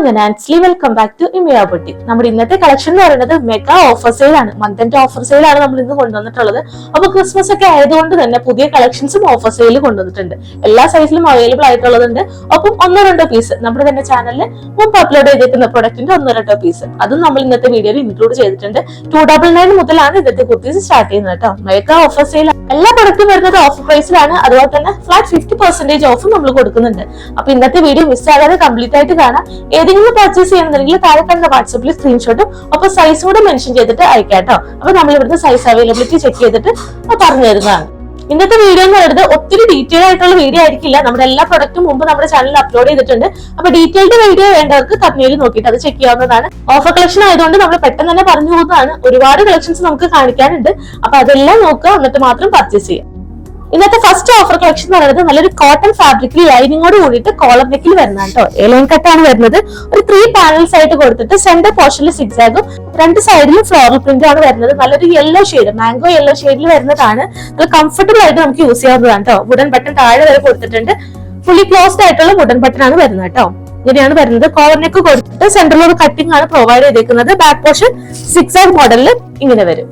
ഞാൻ Ansley, welcome back to Imiya boutique. നമ്മുടെ ഇന്നത്തെ കളക്ഷൻ എന്ന് പറയുന്നത് മെഗാ ഓഫർ സെയിൽ ആണ്. മന്ത് എൻഡ് ഓഫർ സെയിൽ ആണ് നമ്മൾ ഇന്ന് കൊണ്ടുവന്നിട്ടുള്ളത്. അപ്പൊ ക്രിസ്മസ് ഒക്കെ ആയതുകൊണ്ട് തന്നെ പുതിയ കളക്ഷൻസും ഓഫർ സെയിൽ കൊണ്ടുവന്നിട്ടുണ്ട്. എല്ലാ സൈസിലും അവൈലബിൾ ആയിട്ടുള്ളതുണ്ട്. ഒപ്പം ഒന്നോ രണ്ടോ പീസ് നമ്മുടെ തന്നെ ചാനലിൽ മുമ്പ് അപ്ലോഡ് ചെയ്തിരിക്കുന്ന പ്രൊഡക്റ്റിന്റെ ഒന്നോ രണ്ടോ പീസ് അതും നമ്മൾ ഇന്നത്തെ വീഡിയോയിൽ ഇൻക്ലൂഡ് ചെയ്തിട്ടുണ്ട്. 299 മുതലാണ് ഇന്നത്തെ കുർത്തീസ് സ്റ്റാർട്ട് ചെയ്യുന്നത് കേട്ടോ. മെഗാ ഓഫർ സെയിൽ എല്ലാ പ്രൊഡക്റ്റും വരുന്നത് ഓഫർ പ്രൈസിലാണ്. അതുപോലെ തന്നെ ഫ്ലാറ്റ് 50% ഓഫ് നമ്മൾ കൊടുക്കുന്നുണ്ട്. അപ്പൊ ഇന്നത്തെ വീഡിയോ മിസ്സാകാതെ കംപ്ലീറ്റ് ആയിട്ട് കാണാം. ഏതെങ്കിലും പർച്ചേസ് ചെയ്യണമെന്നുണ്ടെങ്കിൽ താഴെ കാണുന്ന വാട്സാപ്പിൽ സ്ക്രീൻഷോട്ടും അപ്പൊ സൈസ് കൂടെ മെൻഷൻ ചെയ്തിട്ട് അയക്കാം കേട്ടോ. അപ്പൊ നമ്മൾ ഇവിടുത്തെ സൈസ് അവൈലബിലിറ്റി ചെക്ക് ചെയ്തിട്ട് പറഞ്ഞു തരുന്നതാണ്. ഇന്നത്തെ വീഡിയോ എന്ന് പറയുന്നത് ഒത്തിരി ഡീറ്റെയിൽ ആയിട്ടുള്ള വീഡിയോ ആയിരിക്കില്ല. നമ്മുടെ എല്ലാ പ്രൊഡക്റ്റും മുമ്പ് നമ്മുടെ ചാനലിൽ അപ്ലോഡ് ചെയ്തിട്ടുണ്ട്. അപ്പൊ ഡീറ്റെയിൽഡ് വീഡിയോ വേണ്ടവർക്ക് തമ്മിൽ നോക്കിയിട്ട് അത് ചെക്ക് ചെയ്യാവുന്നതാണ്. ഓഫർ കളക്ഷൻ ആയതുകൊണ്ട് നമ്മൾ പെട്ടെന്ന് തന്നെ പറഞ്ഞു പോകുന്നതാണ്. ഒരുപാട് കളക്ഷൻസ് നമുക്ക് കാണിക്കാനുണ്ട്. അപ്പൊ അതെല്ലാം നോക്കുക, എന്നിട്ട് മാത്രം പർച്ചേസ് ചെയ്യാം. ഇന്നത്തെ ഫസ്റ്റ് ഓഫർ കളക്ഷൻ എന്ന് പറയുന്നത് നല്ലൊരു കോട്ടൺ ഫാബ്രിക്കിൽ ലൈനിങ്ങോട് കൂടിയിട്ട് കോളർ നെക്കിൽ വരുന്നതാണ് കേട്ടോ. എലൈൻ കട്ടാണ് വരുന്നത്. ഒരു 3 പാനൽസ് ആയിട്ട് കൊടുത്തിട്ട് സെന്റർ പോർഷനിൽ സിക്സാഗും രണ്ട് സൈഡിലും ഫ്ലോറൽ പ്രിന്റ് ആണ് വരുന്നത്. നല്ലൊരു യെല്ലോ ഷെയ്ഡ്, മാംഗോ യെല്ലോ ഷെയ്ഡിൽ വരുന്നതാണ്. നല്ല കംഫർട്ടബിൾ ആയിട്ട് നമുക്ക് യൂസ് ചെയ്യാവുന്നതാണ് കേട്ടോ. വുഡൻ ബട്ടൺ താഴെ വരെ കൊടുത്തിട്ടുണ്ട്. ഫുള്ളി ക്ലോസ്ഡ് ആയിട്ടുള്ള വുഡൻ ബട്ടൺ ആണ് വരുന്നത് കേട്ടോ. ഇങ്ങനെയാണ് വരുന്നത്. കോളർ നെക്ക് കൊടുത്തിട്ട് സെന്ററിൽ ഒരു കട്ടിംഗ് ആണ് പ്രൊവൈഡ് ചെയ്തേക്കുന്നത്. ബാക്ക് പോർഷൻ സിക്സാഗ് മോഡലിൽ ഇങ്ങനെ വരും.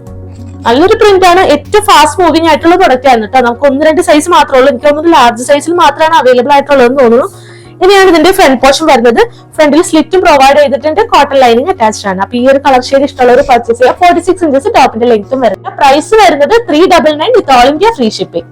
നല്ലൊരു പ്രിന്റ് ആണ്. ഏറ്റവും ഫാസ്റ്റ് മൂവിംഗ് ആയിട്ടുള്ള പ്രൊഡക്റ്റ് ആണ് കേട്ടോ. നമുക്ക് 1-2 സൈസ് മാത്രമേ ഉള്ളൂ. എനിക്ക് തോന്നുന്നു ലാർജ് സൈസിൽ മാത്രമാണ് അവൈലബിൾ ആയിട്ടുള്ളതെന്ന് തോന്നുന്നു. ഇങ്ങനെയാണ് ഇതിന്റെ ഫ്രണ്ട് പോർഷൻ വരുന്നത്. ഫ്രണ്ടിൽ സ്ലിറ്റും പ്രൊവൈഡ് ചെയ്തിട്ടുണ്ട്. കോട്ടൺ ലൈനിങ് അറ്റാച്ച്ഡ് ആണ്. അപ്പൊ ഈ ഒരു കളർ ഷെയ്ഡ് ഇഷ്ടമുള്ളവർ പർച്ചേസ് ചെയ്യുക. 46 ഇഞ്ചസ് ടോപ്പിന്റെ ലെങ്ത്തും വരുന്നത്. പ്രൈസ് വരുന്നത് 399 with all India free shipping.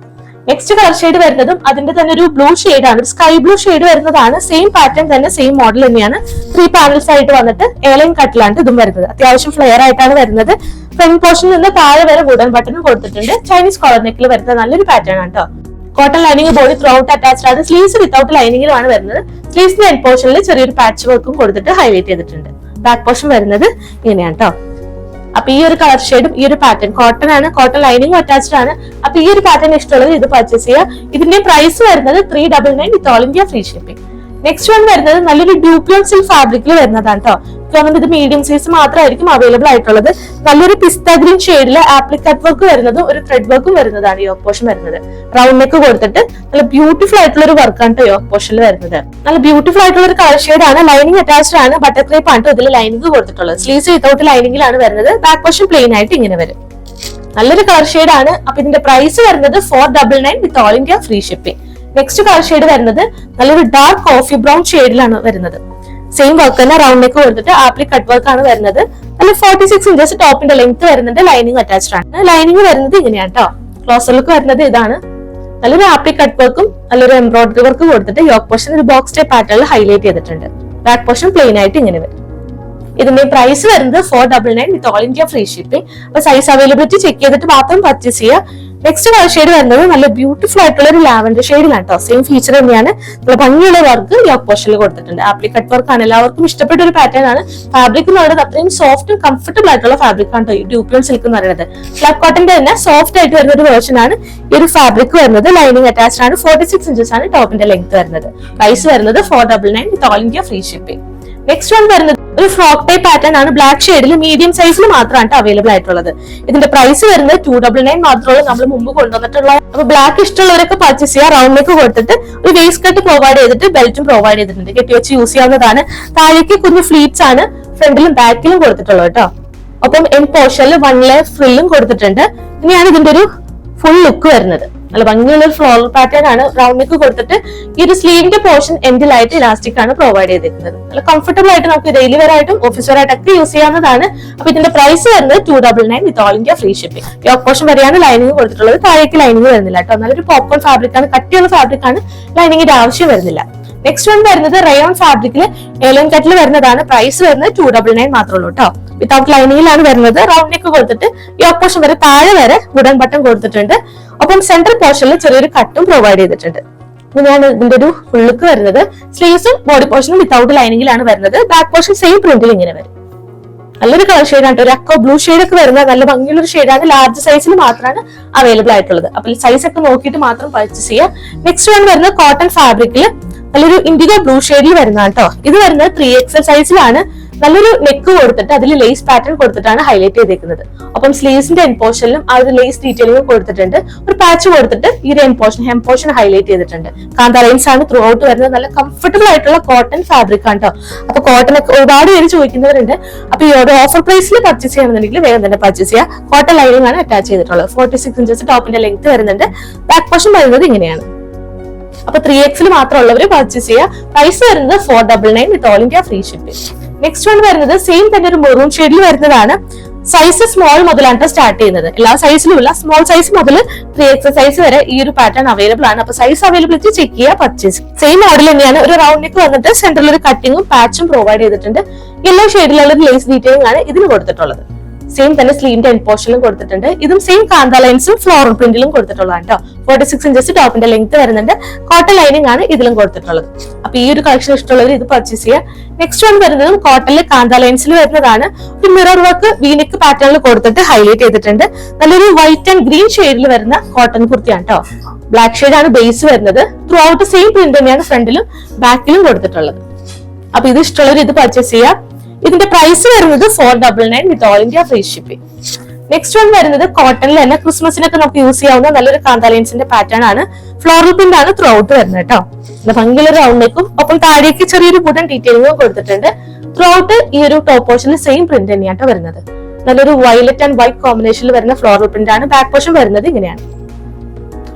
Next colour shade വരുന്നതും അതിന്റെ തന്നെ ഒരു ബ്ലൂ ഷെയ്ഡ് ആണ്. സ്കൈ ബ്ലൂ ഷെയ്ഡ് വരുന്നതാണ്. സെയിം പാറ്റേൺ തന്നെ, സെയിം മോഡൽ തന്നെയാണ്. 3 പാനൽസ് ആയിട്ട് വന്നിട്ട് എയർലൈൻ കട്ടിലാണ് ഇതും വരുന്നത്. അത്യാവശ്യം ഫ്ലെയർ ആയിട്ടാണ് വരുന്നത്. ഫ്രണ്ട് പോർഷനിൽ നിന്ന് താഴെ വരെ വുഡൻ ബട്ടൺ കൊടുത്തിട്ടുണ്ട്. ചൈനീസ് കോളർ നെക്കിൽ വരുന്ന നല്ലൊരു പാറ്റേൺ ആണ് കേട്ടോ. Cotton lining body through out attached ആണ്. സ്ലീവ്സ് വിത്തൗട്ട് ലൈനിങ്ങിലാണ് വരുന്നത്. സ്ലീവ്സിന്റെ എൻഡ് പോർഷനിൽ ചെറിയൊരു പാച്ച് വർക്കും കൊടുത്തിട്ട് ഹൈലൈറ്റ് ചെയ്തിട്ടുണ്ട്. ബാക്ക് പോർഷൻ വരുന്നത് ഇങ്ങനെയാണ് കേട്ടോ. അപ്പൊ ഈ ഒരു കളർ ഷെയ്ഡും ഈ ഒരു പാറ്റേൺ കോട്ടൺ ആണ്. കോട്ടൺ ലൈനിങ്ങും അറ്റാച്ച്ഡ് ആണ്. അപ്പൊ ഈ ഒരു പാറ്റേൺ ഇഷ്ടമുള്ളത് ഇത് പർച്ചേസ് ചെയ്യുക. ഇതിന്റെ പ്രൈസ് വരുന്നത് 399 with all India free shipping. Next one വരുന്നത് നല്ലൊരു ഡ്യൂപ്ലോൺ സിൽക്ക് ഫാബ്രിക്കിൽ വരുന്നതാണ് കേട്ടോ. ഇത് മീഡിയം സൈസ് മാത്രമായിരിക്കും അവൈലബിൾ ആയിട്ടുള്ളത്. നല്ലൊരു പിസ്ത ഗ്രീൻ ഷെയ്ഡില് ആപ്ലിക് കട്ട് വർക്ക് വരുന്നതും ഒരു ത്രെഡ് വർക്കും വരുന്നതാണ് യോക്ക് പോർഷൻ വരുന്നത്. റൗണ്ട് നെക്ക് കൊടുത്തിട്ട് നല്ല ബ്യൂട്ടിഫുൾ ആയിട്ടുള്ള ഒരു വർക്കാണ് കേട്ടോ യോക്ക് പോർഷനിൽ വരുന്നത്. നല്ല ബ്യൂട്ടിഫുൾ ആയിട്ടുള്ള ഒരു കളർ ഷെയ്ഡ് ആണ്. ലൈനിങ് അറ്റാച്ച്ഡ് ആണ്. ബട്ടർ ക്രേപ്പ് ആണ് ഇതിൽ ലൈനിങ് കൊടുത്തിട്ടുള്ളത്. സ്ലീവ്സ് വിത്തൗട്ട് ലൈനിങ്ങിലാണ് വരുന്നത്. ബാക്ക് പോർഷൻ പ്ലെയിൻ ആയിട്ട് ഇങ്ങനെ വരും. നല്ലൊരു കളർ ഷെയ്ഡ് ആണ്. അപ്പൊ ഇതിന്റെ പ്രൈസ് വരുന്നത് 499 with all India free shipping. Next colour shade വരുന്നത് നല്ലൊരു ഡാർക്ക് കോഫി ബ്രൗൺ ഷെയ്ഡിലാണ് വരുന്നത്. സെയിം വർക്ക് തന്നെ, റൗണ്ട് നെക്ക് കൊടുത്തിട്ട് ആപ്ലിക് കട്ട് വർക്ക് ആണ് വരുന്നത്. അല്ല 46 ഇഞ്ചസ് ടോപ്പിന്റെ ലെങ്ത് വരുന്നുണ്ട്. ലൈനിങ് അറ്റാച്ച്ഡ് ആണ്. ലൈനിങ് വരുന്നത് ഇങ്ങനെയാണ് കേട്ടോ. ക്ലോസർ ലുക്ക് വരുന്നത് ഇതാണ്. നല്ലൊരു ആപ്ലിക് കട്ട് വർക്കും നല്ലൊരു എംബ്രോയിഡറി വർക്ക് കൊടുത്തിട്ട് യോക്ക് പോർഷൻ ഒരു ബോക്സ് ടൈപ്പ് പാറ്റേണിൽ ഹൈലൈറ്റ് ചെയ്തിട്ടുണ്ട്. ബാക്ക് പോർഷൻ പ്ലെയിൻ ആയിട്ട് ഇങ്ങനെ വരും. ഇതിന്റെ പ്രൈസ് വരുന്നത് 499 with all India free shipping. അപ്പൊ സൈസ് അവൈലബിലിറ്റി ചെക്ക് ചെയ്തിട്ട് മാത്രം പർച്ചേസ് ചെയ്യുക. നെക്സ്റ്റ് കളർ ഷെയ്ഡ് വരുന്നത് നല്ല ബ്യൂട്ടിഫുൾ ആയിട്ടുള്ള ഒരു ലാവൻഡർ ഷെയ്ഡിലാണ് കേട്ടോ. സെയിം ഫീച്ചർ തന്നെയാണ്. നല്ല ഭംഗിയുള്ള വർക്ക് യോക്ക് പോർഷനിൽ കൊടുത്തിട്ടുണ്ട്. ആപ്ലിക് കട്ട് വർക്ക് ആണ്. എല്ലാവർക്കും ഇഷ്ടപ്പെട്ട ഒരു പാറ്റേൺ ആണ്. ഫാബ്രിക് എന്ന് പറയുന്നത് അത്രയും സോഫ്റ്റും കംഫർട്ടബിൾ ആയിട്ടുള്ള ഫാബ്രിക് ആണ് കേട്ടോ. ഡ്യൂപ്ലോൺ സിൽക്ക് എന്ന് പറയുന്നത് ഫ്ലാറ്റ് കോട്ടന്റെ തന്നെ സോഫ്റ്റ് ആയിട്ട് വരുന്ന ഒരു വേർഷൻ ആണ് ഈ ഒരു ഫാബ്രിക് വരുന്നത്. ലൈനിങ് അറ്റാച്ച്ഡ് ആണ്. 46 ഇഞ്ചസ് ആണ് ടോപ്പിന്റെ ലെങ്ത് വരുന്നത്. പ്രൈസ് വരുന്നത് 499 with all India free shipping. Next one വരുന്നത് ഒരു ഫ്രോക്ക് ടൈപ്പ് പാറ്റേൺ ആണ്. ബ്ലാക്ക് ഷെയ്ഡിൽ മീഡിയം സൈസിൽ മാത്രമാണ് അവൈലബിൾ ആയിട്ടുള്ളത്. ഇതിന്റെ പ്രൈസ് വരുന്നത് 299 മാത്രമേ നമ്മൾ മുമ്പ് കൊണ്ടുവന്നിട്ടുള്ളത്. അപ്പൊ ബ്ലാക്ക് ഇഷ്ടമുള്ളവരൊക്കെ പർച്ചേസ് ചെയ്യുക. റൗണ്ട് നെക്ക് കൊടുത്തിട്ട് ഒരു വേസ്റ്റ് കട്ട് പ്രൊവൈഡ് ചെയ്തിട്ട് ബെൽറ്റും പ്രൊവൈഡ് ചെയ്തിട്ടുണ്ട്. കെട്ടി വെച്ച് യൂസ് ചെയ്യാവുന്നതാണ്. താഴേക്ക് കുഞ്ഞു ഫ്ലീറ്റ്സ് ആണ് ഫ്രണ്ടിലും ബാക്കിലും കൊടുത്തിട്ടുള്ളത് കേട്ടോ. ഒപ്പം എൻഡ് പോർഷനിൽ 1 ലെയർ ഫ്രില്ലും കൊടുത്തിട്ടുണ്ട്. ഇനിയാണ് ഇതിന്റെ ഒരു ഫുൾ ലുക്ക് വരുന്നത്. നല്ല ഭംഗിയുള്ള ഒരു ഫ്ലോറൽ പാറ്റേൺ ആണ്. റൗണ്ട് നെക്ക് കൊടുത്തിട്ട് ഈ ഒരു സ്ലീവിന്റെ പോർഷൻ എൻഡിലായിട്ട് ഇലാസ്റ്റിക് ആണ് പ്രൊവൈഡ് ചെയ്തിരിക്കുന്നത്. നല്ല കംഫർട്ടബിൾ ആയിട്ട് നമുക്ക് ഡെയിലി വെയർ ആയിട്ടും ഓഫീസ് വെയർ ആയിട്ടൊക്കെ യൂസ് ചെയ്യാവുന്നതാണ്. അപ്പൊ ഇതിന്റെ പ്രൈസ് വരുന്നത് 299 with all India free shipping. Yoke portion വരെയാണ് ലൈനിങ് കൊടുത്തിട്ടുള്ളത്. താഴേക്ക് ലൈനിങ് വരുന്നില്ല കേട്ടോ. നല്ലൊരു പോപ്കോൺ ഫാബ്രിക് ആണ്. കട്ടിയുള്ള ഫാബ്രിക് ആണ്. ലൈനിങ്ങിന്റെ ആവശ്യം വരുന്നില്ല. നെക്സ്റ്റ് വൺ വരുന്നത് റയോൺ ഫാബ്രിക്കിൽ എലൈൻ കട്ടിൽ വരുന്നതാണ്. പ്രൈസ് വരുന്നത് 299 മാത്രമേ ഉള്ളൂ കേട്ടോ. വിത്തൗട്ട് ലൈനിങ്ങിലാണ് വരുന്നത്. റൗണ്ട് നെക്ക് കൊടുത്തിട്ട് യോക്ക് പോർഷൻ വരെ താഴെ വരെ വുഡൻ ബട്ടൺ കൊടുത്തിട്ടുണ്ട്. ഒപ്പം സെൻട്രൽ പോർഷനിൽ ചെറിയൊരു കട്ടും പ്രൊവൈഡ് ചെയ്തിട്ടുണ്ട്. ഇങ്ങനെയാണ് ഇതിന്റെ ഒരു ഫുൾ ലുക്ക് വരുന്നത്. സ്ലീവ്സും ബോഡി പോർഷനും വിത്തൗട്ട് ലൈനിങ്ങിലാണ് വരുന്നത്. ബാക്ക് പോർഷൻ സെയിം പ്രിന്റിൽ ഇങ്ങനെ വരും. നല്ലൊരു കളർ ഷെയ്ഡാണ്. ഒരു അക്കോ ബ്ലൂ ഷെയ്ഡ് ഒക്കെ വരുന്ന നല്ല ഭംഗിയുള്ള ഒരു ഷെയ്ഡാണ്. ലാർജ് സൈസിൽ മാത്രമാണ് അവൈലബിൾ ആയിട്ടുള്ളത്. അപ്പൊ സൈസ് ഒക്കെ നോക്കിയിട്ട് മാത്രം പർച്ചേസ് ചെയ്യുക. നെക്സ്റ്റ് വൺ വരുന്നത് കോട്ടൺ ഫാബ്രിക്കിൽ നല്ലൊരു ഇൻഡിഗോ ബ്ലൂ ഷെയ്ഡിൽ വരുന്നതാണ് കേട്ടോ. ഇത് വരുന്നത് 3XL സൈസിലാണ്. നല്ലൊരു നെക്ക് കൊടുത്തിട്ട് അതിൽ ലേസ് പാറ്റേൺ കൊടുത്തിട്ടാണ് ഹൈലൈറ്റ് ചെയ്തേക്കുന്നത്. ഒപ്പം സ്ലീവ്സിന്റെ എൻ പോർഷനിലും ആ ഒരു ലേസ് ഡീറ്റെയിലിംഗ് കൊടുത്തിട്ടുണ്ട്. ഒരു പാച്ച് കൊടുത്തിട്ട് ഈ ഒരു ഹെം പോർഷൻ ഹൈലൈറ്റ് ചെയ്തിട്ടുണ്ട്. കാന്ത ലൈൻസ് ആണ് ത്രൂ ഔട്ട് വരുന്നത്. നല്ല കംഫർട്ടബിൾ ആയിട്ടുള്ള കോട്ടൺ ഫാബ്രിക് ആണ് കേട്ടോ. അപ്പൊ കോട്ടൺ ഒക്കെ ഒരുപാട് പേര് ചോദിക്കുന്നവരുണ്ട്. അപ്പൊ ഈ ഒരു ഓഫർ പ്രൈസിൽ പർച്ചേസ് ചെയ്യണമെന്നുണ്ടെങ്കിൽ വേഗം തന്നെ പർച്ചേസ് ചെയ്യാം. കോട്ടൺ ലൈനിങ് ആണ് അറ്റാച്ച് ചെയ്തിട്ടുള്ളത്. 46 ഇഞ്ചസ് ടോപ്പിന്റെ ലെങ്ത് വരുന്നുണ്ട്. ബാക്ക് പോർഷൻ വരുന്നത് ഇങ്ങനെയാണ്. അപ്പൊ 3X മാത്രമുള്ളവര് പർച്ചേസ് ചെയ്യുക. പ്രൈസ് വരുന്നത് 499 with all India free shipping. Next one വരുന്നത് സെയിം തന്നെ ഒരു മെറൂൺ ഷെയ്ഡിൽ വരുന്നതാണ്. സൈസ് സ്മോൾ മുതലാണ് സ്റ്റാർട്ട് ചെയ്യുന്നത്. എല്ലാ സൈസിലും ഇല്ല, സ്മോൾ സൈസ് മുതൽ 3X സൈസ് വരെ ഈ ഒരു പാറ്റേൺ അവൈലബിൾ ആണ്. അപ്പൊ സൈസ് അവൈലബിലിറ്റി ചെക്ക് ചെയ്യുക, പർച്ചേസ്. സെയിം മോഡൽ തന്നെയാണ്. ഒരു റൗണ്ട് നെക്ക് വന്നിട്ട് സെന്ററിൽ ഒരു കട്ടിങ്ങും പാച്ചും പ്രൊവൈഡ് ചെയ്തിട്ടുണ്ട്. യെല്ലോ ഷെയ്ഡിലുള്ള ഒരു ലേസ് ഡീറ്റെയിലിംഗ് ആണ് ഇതിന് കൊടുത്തിട്ടുള്ളത്. സെയിം തന്നെ സ്ലീവിന്റെ എൻ പോർഷനിലും കൊടുത്തിട്ടുണ്ട്. ഇതും സെയിം കാന്ത ലൈൻസും ഫ്ലോറൽ പ്രിന്റിലും കൊടുത്തിട്ടുള്ളതാണ് കേട്ടോ. 46 ഇഞ്ചസ് ടോപ്പിന്റെ ലെങ്ത് വരുന്നുണ്ട്. കോട്ടൺ ലൈനിങ് ആണ് ഇതിലും കൊടുത്തിട്ടുള്ളത്. അപ്പൊ ഈ ഒരു കളക്ഷൻ ഇഷ്ടമുള്ളവർ ഇത് പർച്ചേസ് ചെയ്യാം. നെക്സ്റ്റ് വൺ വരുന്നതും കോട്ടണിലെ കാന്ത ലൈൻസിൽ വരുന്നതാണ്. ഒരു മിറർ വർക്ക് വീനെക്ക് പാറ്റേണിൽ കൊടുത്തിട്ട് ഹൈലൈറ്റ് ചെയ്തിട്ടുണ്ട്. നല്ലൊരു വൈറ്റ് ആൻഡ് ഗ്രീൻ ഷെയ്ഡിൽ വരുന്ന കോട്ടൺ കുർത്തിയാണ് കേട്ടോ. ബ്ലാക്ക് ഷെയ്ഡ് ആണ് ബേസ് വരുന്നത്. ത്രൂ ഔട്ട് സെയിം പ്രിന്റ് തന്നെയാണ് ഫ്രണ്ടിലും ബാക്കിലും കൊടുത്തിട്ടുള്ളത്. അപ്പൊ ഇത് ഇഷ്ടമുള്ളവർ ഇത് പർച്ചേസ് ചെയ്യാം. ഇതിന്റെ പ്രൈസ് വരുന്നത് 499 with all India free shipping. Next one വരുന്നത് കോട്ടണിൽ തന്നെ ക്രിസ്മസിനൊക്കെ നമുക്ക് യൂസ് ചെയ്യാവുന്ന നല്ലൊരു കാന്ത ലൈൻസിന്റെ പാറ്റേൺ ആണ്. ഫ്ലോറൽ പ്രിന്റ് ആണ് ത്രൂ ഔട്ട് വരുന്നത് കേട്ടോ. ഭംഗിയുള്ള റൗണ്ട് നെക്കും ഒപ്പം താഴേക്ക് ചെറിയൊരു വുഡൻ ഡീറ്റെയിലിംഗും കൊടുത്തിട്ടുണ്ട്. ത്രൂ ഔട്ട് ഈ ഒരു ടോപ്പ് പോർഷനിൽ സെയിം പ്രിന്റ് തന്നെയാണ് വരുന്നത്. നല്ലൊരു വയലറ്റ് ആൻഡ് വൈറ്റ് കോമ്പിനേഷനിൽ വരുന്ന ഫ്ലോറൽ പ്രിന്റ് ആണ്. ബാക്ക് പോർഷൻ വരുന്നത് ഇങ്ങനെയാണ്.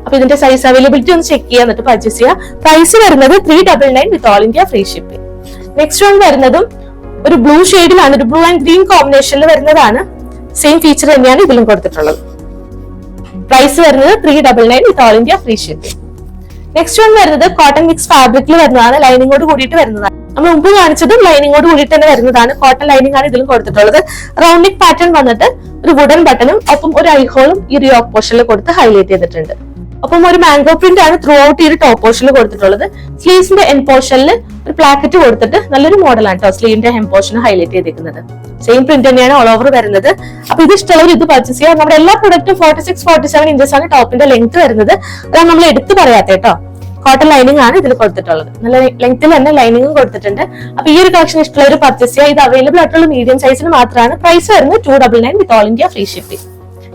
അപ്പൊ ഇതിന്റെ സൈസ് അവൈലബിലിറ്റി ഒന്ന് ചെക്ക് ചെയ്യാൻ എന്നിട്ട് പർച്ചേസ് ചെയ്യാം. പ്രൈസ് വരുന്നത് 399 with all India free shipping. Next one വരുന്നതും ഒരു ബ്ലൂ ഷെയ്ഡിലാണ്. ഒരു ബ്ലൂ ആൻഡ് ഗ്രീൻ കോമ്പിനേഷനിൽ വരുന്നതാണ്. സെയിം ഫീച്ചർ തന്നെയാണ് ഇതിലും കൊടുത്തിട്ടുള്ളത്. പ്രൈസ് വരുന്നത് 399 with all India free shipping. Next one വരുന്നത് കോട്ടൺ മിക്സ് ഫാബ്രിക്കിൽ വരുന്നതാണ്. ലൈനിങ്ങോട് കൂടിയിട്ട് വരുന്നതാണ്. നമ്മൾ മുമ്പ് കാണിച്ചതും ലൈനിങ്ങോട് കൂടിയിട്ട് തന്നെ വരുന്നതാണ്. കോട്ടൺ ലൈനിങ് ആണ് ഇതിലും കൊടുത്തിട്ടുള്ളത്. റൗണ്ട് നെക്ക് പാറ്റേൺ വന്നിട്ട് ഒരു വുഡൻ ബട്ടണും ഒപ്പം ഒരു ഐഹോളും ഈ ഒരു യോക്ക് പോർഷനിൽ കൊടുത്ത് ഹൈലൈറ്റ് ചെയ്തിട്ടുണ്ട്. ഒപ്പം ഒരു മാംഗോ പ്രിന്റ് ആണ് ത്രൂ ഔട്ട് ഈ ഒരു ടോപ്പ് പോർഷനിൽ കൊടുത്തിട്ടുള്ളത്. സ്ലീവ്സിന്റെ എൻ പോർഷനിൽ ഒരു പ്ലാക്കറ്റ് കൊടുത്തിട്ട് നല്ലൊരു മോഡലാണ് കേട്ടോ. സ്ലീവിന്റെ ഹെം പോർഷൻ ഹൈലൈറ്റ് ചെയ്തിരിക്കുന്നത്. സെയിം പ്രിന്റ് തന്നെയാണ് ഓൾ ഓവർ വരുന്നത്. അപ്പൊ ഇത് ഇഷ്ടമുള്ളവർ ഇത് പർച്ചേസ് ചെയ്യാം. നമ്മുടെ എല്ലാ പ്രൊഡക്റ്റും 46-47 ഇഞ്ചസ് ആണ് ടോപ്പിന്റെ ലെങ്ത് വരുന്നത്. അതാണ് നമ്മൾ എടുത്തു പറയാത്ത കേട്ടോ. കോട്ടൺ ലൈനിങ് ആണ് ഇതിൽ കൊടുത്തിട്ടുള്ളത്. നല്ല ലെങ്ത്തിൽ തന്നെ ലൈനിങ്ങും കൊടുത്തിട്ടുണ്ട്. അപ്പൊ ഈ ഒരു കളക്ഷൻ ഇഷ്ടമുള്ളവർ പർച്ചേസ് ചെയ്യാം. ഇത് അവൈലബിൾ ആയിട്ടുള്ള മീഡിയം സൈസിന് മാത്രമാണ്. പ്രൈസ് വരുന്നത് 299 with all India free shipping.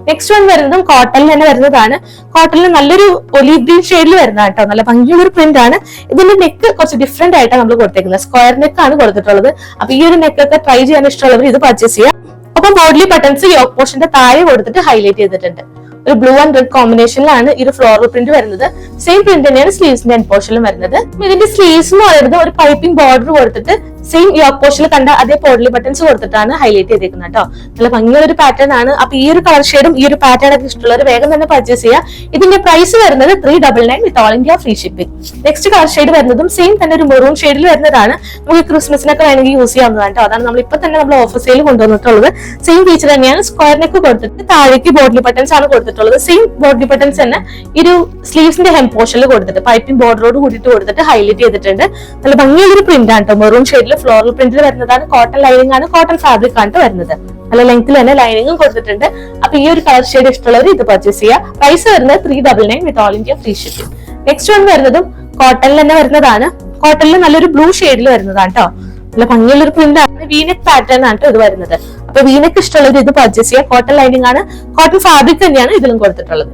Next one വരുന്നതും കോട്ടണിൽ തന്നെ വരുന്നതാണ്. കോട്ടണിൽ നല്ലൊരു ഒലീവ് ഗ്രീൻ ഷെയ്ഡിൽ വരുന്നതാണ് കേട്ടോ. നല്ല ഭംഗിയുള്ള ഒരു പ്രിന്റ് ആണ്. ഇതിന്റെ നെക്ക് കുറച്ച് ഡിഫറെന്റ് ആയിട്ടാണ് നമ്മൾ കൊടുത്തേക്കുന്നത്. സ്ക്വയർ നെക്ക് ആണ് കൊടുത്തിട്ടുള്ളത്. അപ്പൊ ഈ ഒരു നെക്ക് ഒക്കെ ട്രൈ ചെയ്യാൻ ഇഷ്ടമുള്ളവർ ഇത് പർച്ചേസ് ചെയ്യാം. ഒപ്പം ബോഡി ബട്ടൺസ് യോക്ക് പോർഷന്റെ താഴെ കൊടുത്തിട്ട് ഹൈലൈറ്റ് ചെയ്തിട്ടുണ്ട്. ഒരു ബ്ലൂ ആൻഡ് റെഡ് കോമ്പിനേഷനിലാണ് ഈ ഒരു ഫ്ലോറൽ പ്രിന്റ് വരുന്നത്. സെയിം പ്രിന്റ് തന്നെയാണ് സ്ലീവ്സിന്റെ എൻ പോർഷനിലും വരുന്നത്. ഇതിന്റെ സ്ലീവ്സ് എന്ന് പറയുന്നത് ഒരു പൈപ്പിംഗ് ബോർഡർ കൊടുത്തിട്ട് സെയിം യോക്ക് പോർഷനിൽ കണ്ട അതേ പോഡ്ലി ബട്ടൺസ് കൊടുത്തിട്ടാണ് ഹൈലൈറ്റ് ചെയ്തിരിക്കുന്നത് കേട്ടോ. നല്ല ഭംഗിയുള്ള ഒരു പാറ്റേൺ ആണ്. അപ്പൊ ഈ ഒരു കളർ ഷെയ്ഡും ഈ ഒരു പാറ്റേൺ ഒക്കെ ഇഷ്ടമുള്ളവർ വേഗം തന്നെ പർച്ചേസ് ചെയ്യാം. ഇതിന്റെ പ്രൈസ് വരുന്നത് 399 with all India free shipping. Next colour shade വരുന്നതും സെയിം തന്നെ ഒരു മെറൂൺ ഷെയ്ഡിൽ വരുന്നതാണ്. നമുക്ക് ക്രിസ്മസിനൊക്കെ വേണമെങ്കിൽ യൂസ് ചെയ്യാവുന്നതാണ് കേട്ടോ. അതാണ് നമ്മൾ ഇപ്പൊ തന്നെ നമ്മൾ ഓഫർ സെയിൽ കൊണ്ടുവന്നിട്ടുള്ളത്. സെയിം ഫീച്ചർ തന്നെയാണ്. സ്ക്വയർ നെക്ക് കൊടുത്തിട്ട് താഴേക്ക് ബോഡ്ലി ബട്ടൺസ് ആണ് കൊടുത്തിട്ടുള്ളത്. സെയിം ബോഡ്ലി ബട്ടൺസ് തന്നെ ഈ ഒരു സ്ലീവ്സിന്റെ ഹെം പോർഷനിൽ കൊടുത്തിട്ട് പൈപ്പിംഗ് ബോർഡറോട് കൂടിയിട്ട് കൊടുത്തിട്ട് ഹൈലൈറ്റ് ചെയ്തിട്ടുണ്ട്. നല്ല ഭംഗിയുള്ള ഒരു പ്രിന്റ് ആണ് കേട്ടോ. മെറൂൺ ഷെയ്ഡിൽ ഫ്ലോറൽ പ്രിന്റിൽ വരുന്നതാണ്. കോട്ടൺ ലൈനിങ് ആണ്. കോട്ടൺ ഫാബ്രിക് ആണ് വരുന്നത്. നല്ല ലെങ്ത്തിൽ തന്നെ ലൈനിങ്ങും കൊടുത്തിട്ടുണ്ട്. അപ്പൊ ഈ ഒരു കളർ ഷെയ്ഡ് ഇഷ്ടമുള്ളവർ ഇത് പർച്ചേസ് ചെയ്യാം. പ്രൈസ് വരുന്നത് 399 with all India free shipping. Next one വരുന്നതും കോട്ടണിൽ തന്നെ വരുന്നതാണ്. കോട്ടണിൽ നല്ലൊരു ബ്ലൂ ഷെയ്ഡിൽ വരുന്നതാണ് കേട്ടോ. നല്ല ഭംഗിയുള്ള ഒരു പ്രിന്റ് ആണ്. വീനെക്ക് പാറ്റേൺ ആണ് ഇത് വരുന്നത്. അപ്പൊ വീനെക്ക് ഇഷ്ടമുള്ളവർ ഇത് പർച്ചേസ് ചെയ്യാം. കോട്ടൺ ലൈനിങ് ആണ്. കോട്ടൺ ഫാബ്രിക് തന്നെയാണ് ഇതിലും കൊടുത്തിട്ടുള്ളത്.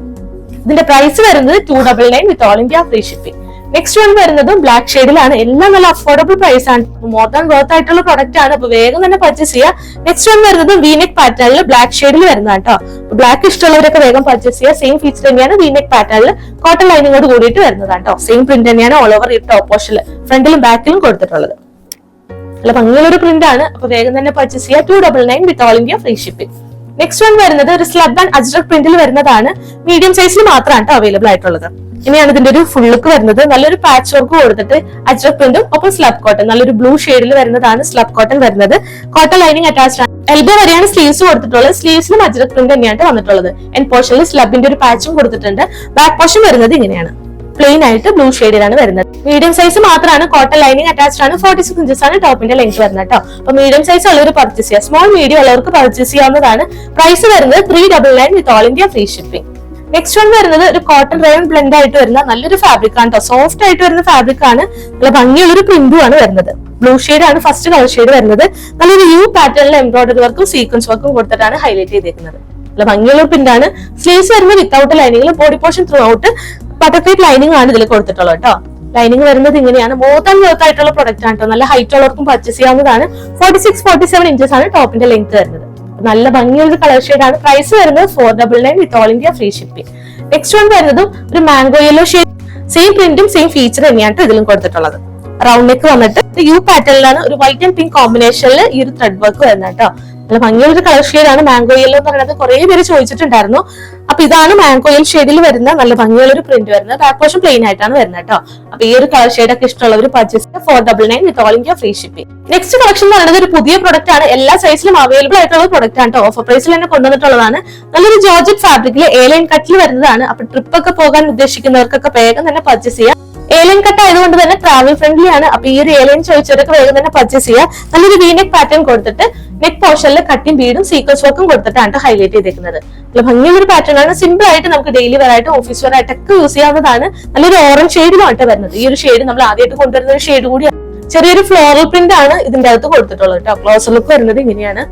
ഇതിന്റെ പ്രൈസ് വരുന്നത് 299 with all India free shipping. Next one വരുന്നതും ബ്ലാക്ക് ഷെയ്ഡിലാണ്. എല്ലാം നല്ല അഫോർഡബിൾ പ്രൈസ് ആണ്. മോർ ദാൻ വർത്ത് ആയിട്ടുള്ള പ്രൊഡക്റ്റ് ആണ്. അപ്പൊ വേഗം തന്നെ പർച്ചേസ് ചെയ്യാം. നെക്സ്റ്റ് വൺ വരുന്നത് വീനെക്ക് പാറ്റേണിൽ ബ്ലാക്ക് ഷെയ്ഡിൽ വരുന്നതാണ് കേട്ടോ. ബ്ലാക്ക് ഇഷ്ടമുള്ളവരൊക്കെ വേഗം പർച്ചേസ് ചെയ്യുക. സെയിം ഫീച്ചർ തന്നെയാണ്. വീനെക്ക് പാറ്റേണിൽ കോട്ടൺ ലൈനിങ്ങോട് കൂടിയിട്ട് വരുന്നതാണ് കേട്ടോ. സെയിം പ്രിന്റ് തന്നെയാണ് ഓൾ ഓവർ ഈ ടോപ്പ് പോർഷനിൽ ഫ്രണ്ടിലും ബാക്കിലും കൊടുത്തിട്ടുള്ളത്. നല്ല ഭംഗിയുള്ള ഒരു പ്രിന്റ് ആണ്. അപ്പൊ വേഗം തന്നെ പർച്ചേസ് ചെയ്യുക. 299 with all India free shipping. Next one വരുന്നത് ഒരു സ്ലബ് ആൻഡ് അജ്രക് പ്രിന്റിൽ വരുന്നതാണ്. മീഡിയം സൈസിൽ മാത്രമാണ് അവൈലബിൾ ആയിട്ടുള്ളത്. ഇനിയാണ് ഇതിന്റെ ഒരു ഫുൾ ലുക്ക് വരുന്നത്. നല്ലൊരു പാച്ച് വർക്ക് കൊടുത്തിട്ട് അജ്രക് പ്രിന്റും ഒപ്പം സ്ലബ് കോട്ടൺ നല്ലൊരു ബ്ലൂ ഷെയ്ഡിൽ വരുന്നതാണ് സ്ലബ് കോട്ടൺ വരുന്നത്. കോട്ടൺ ലൈനിങ് അറ്റാച്ച്ഡ് ആണ്. എൽബോ വരെയാണ് സ്ലീവ്സ് കൊടുത്തിട്ടുള്ളത്. സ്ലീവ്സിലും അജ്രക് പ്രിന്റ് തന്നെയാണ് വന്നിട്ടുള്ളത്. എൻ പോർഷനിൽ സ്ലബിന്റെ ഒരു പാച്ചും കൊടുത്തിട്ടുണ്ട്. ബാക്ക് പോർഷൻ വരുന്നത് ഇങ്ങനെയാണ്. പ്ലെയിൻ ആയിട്ട് ബ്ലൂ ഷെയ്ഡിലാണ് വരുന്നത്. മീഡിയം സൈസ് മാത്രമാണ്. കോട്ടൺ ലൈനിങ് അറ്റാച്ച്ഡ് ആണ്. 46 ഇഞ്ചസ് ആണ് ടോപ്പിന്റെ ലെങ്ത് വരുന്നത് കേട്ടോ. അപ്പൊ മീഡിയം സൈസ് ഉള്ളവർ പർച്ചേസ് ചെയ്യാം. സ്മോൾ മീഡിയം ഉള്ളവർക്ക് പർച്ചേസ് ചെയ്യാവുന്നതാണ്. പ്രൈസ് വരുന്നത് 399 with all India free shipping. Next one വരുന്നത് ഒരു കോട്ടൺ റയോൺ ബ്ലെൻഡ് ആയിട്ട് വരുന്ന നല്ലൊരു ഫാബ്രിക് ആണ് കേട്ടോ. സോഫ്റ്റ് ആയിട്ട് വരുന്ന ഫാബ്രിക് ആണ്. നല്ല ഭംഗിയുള്ള ഒരു പ്രിന്റും ആണ് വരുന്നത്. ബ്ലൂ ഷെയ്ഡ് ആണ് ഫസ്റ്റ് കളർ ഷെയ്ഡ് വരുന്നത്. നല്ലൊരു യു പാറ്റേണിൽ എംബ്രോയിഡറി വർക്കും സീക്വൻസ് വർക്കും കൊടുത്തിട്ടാണ് ഹൈലൈറ്റ് ചെയ്തേക്കുന്നത്. നല്ല ഭംഗിയുള്ള പ്രിന്റ് ആണ്. സ്ലീവ്സ് വരുന്നത് വിത്തൗട്ട് ലൈനിങ്ങിൽ, body portion throughout butterfly lining ആണ് ഇതിൽ കൊടുത്തിട്ടുള്ളത് കേട്ടോ. ലൈനിങ് വരുന്നത് ഇങ്ങനെയാണ്. മോർ ആൻഡ് വർത്ത് ആയിട്ടുള്ള പ്രൊഡക്റ്റ് ആണ് കേട്ടോ. നല്ല ഹൈറ്റ് ഉള്ളവർക്കും പർച്ചേസ് ചെയ്യാവുന്നതാണ്. 46-47 ഇഞ്ചസ് ആണ് ടോപ്പിന്റെ ലെങ്ത് വരുന്നത്. നല്ല ഭംഗിയുള്ള കളർ ഷെയ്ഡ് ആണ്. പ്രൈസ് വരുന്നത് 499 with all India free shipping. Next one വരുന്നതും ഒരു മാംഗോ യെല്ലോ ഷെയ്ഡ്, സെയിം പ്രിന്റും സെയിം ഫീച്ചർ തന്നെയാണ് ഇതിലും കൊടുത്തിട്ടുള്ളത്. റൗണ്ട് നെക്ക് വന്നിട്ട് യു പാറ്റേണിലാണ് ഒരു വൈറ്റ് ആൻഡ് പിങ്ക് കോമ്പിനേഷനിൽ ഈ ഒരു ത്രെഡ് വർക്ക് വരുന്നത് കേട്ടോ. നല്ല ഭംഗിയുള്ള കളർ ഷെയ്ഡ് ആണ്. മാംഗോ യെല്ലോ എന്ന് പറയുന്നത് കുറെ പേര് ചോദിച്ചിട്ടുണ്ടായിരുന്നു. അപ്പൊ ഇതാണ് മാംഗോ യെല്ലോ ഷെയ്ഡിൽ വരുന്ന നല്ല ഭംഗിയുള്ള ഒരു പ്രിന്റ് വരുന്നത്. ബാക്ക് പോർഷൻ പ്ലെയിൻ ആയിട്ടാണ് വരുന്നത് കേട്ടോ. അപ്പൊ ഈ ഒരു കളർ ഷെയ്ഡ് ഒക്കെ ഇഷ്ടമുള്ളവർ purchase 499 with all India free shipping. Next collection എന്ന് പറയുന്നത് ഒരു പുതിയ പ്രൊഡക്റ്റ് ആണ്. എല്ലാ സൈസിലും അവൈലബിൾ ആയിട്ടുള്ള പ്രൊഡക്റ്റ് ആണ് കേട്ടോ. ഓഫർ പ്രൈസിൽ തന്നെ കൊണ്ടുവന്നിട്ടുള്ളതാണ്. നല്ലൊരു ജോർജറ്റ് ഫാബ്രിക്കിൽ A-line കട്ടിൽ വരുന്നതാണ്. അപ്പൊ ട്രിപ്പ് ഒക്കെ പോകാൻ ഉദ്ദേശിക്കുന്നവർക്കൊക്കെ വേഗം തന്നെ പർച്ചേസ് ചെയ്യാം. A-line കട്ട് ആയതുകൊണ്ട് തന്നെ ട്രാവൽ ഫ്രണ്ട്ലി ആണ്. അപ്പൊ ഈ ഒരു A-line ചോദിച്ചവരൊക്കെ വേഗം തന്നെ പർച്ചേസ് ചെയ്യാം. നല്ലൊരു V-neck പാറ്റേൺ കൊടുത്തിട്ട് നെക്ക് പോർഷനിൽ കട്ടിങ് ബീഡും സീക്വൻസ് വർക്കും കൊടുത്തിട്ടാണ് ഹൈലൈറ്റ് ചെയ്തേക്കുന്നത്. നല്ല ഭംഗിയുള്ള ഒരു പാറ്റേൺ ആണ്. സിമ്പിൾ ആയിട്ട് നമുക്ക് ഡെയിലി വെയർ ആയിട്ട് ഓഫീസ് വെയർ ആയിട്ടൊക്കെ യൂസ് ചെയ്യാവുന്നതാണ്. നല്ലൊരു ഓറഞ്ച് ഷെയ്ഡിലുമായിട്ട് വരുന്നത്. ഈ ഒരു ഷെയ്ഡ് നമ്മൾ ആദ്യമായിട്ട് കൊണ്ടുവരുന്ന ഒരു ഷെയ്ഡ് കൂടിയാണ്. ചെറിയൊരു ഫ്ലോറൽ പ്രിന്റ് ആണ് ഇതിന്റെ അകത്ത് കൊടുത്തിട്ടുള്ളത് കേട്ടോ. ക്ലോസർ ലുക്ക് വരുന്നത് ഇങ്ങനെയാണ്.